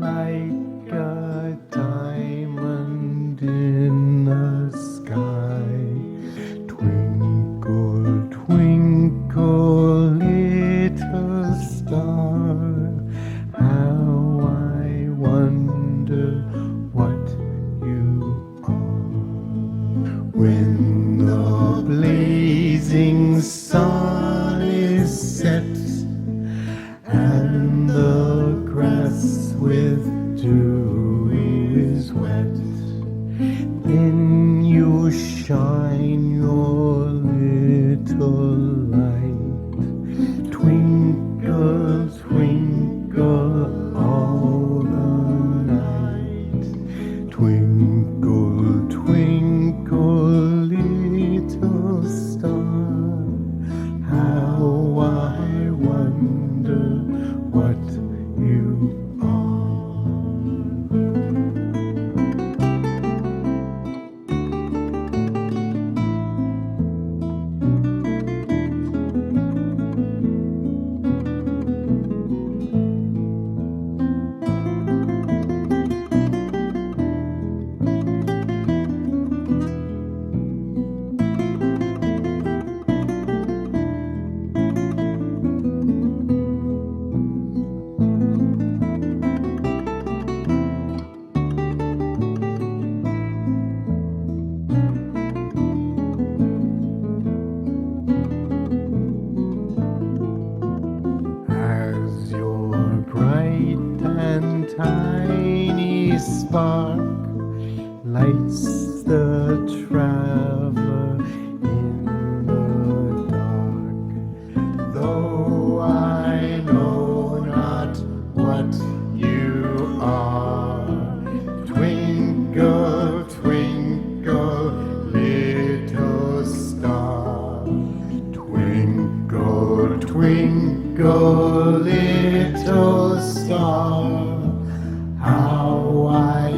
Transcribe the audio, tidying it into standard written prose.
like a diamond in the sky. Twinkle, twinkle, little star, how I wonder what you are. When the blazing sun is set and the grass with dew is wet, then you shine your little light. Twinkle, twinkle all the night. Twinkle, twinkle, little star, how I wonder what you are. As your bright and tiny spark lights the traveler in the dark, though I know not what you are. Twinkle, twinkle, little star. Twinkle, twinkle, little star, how I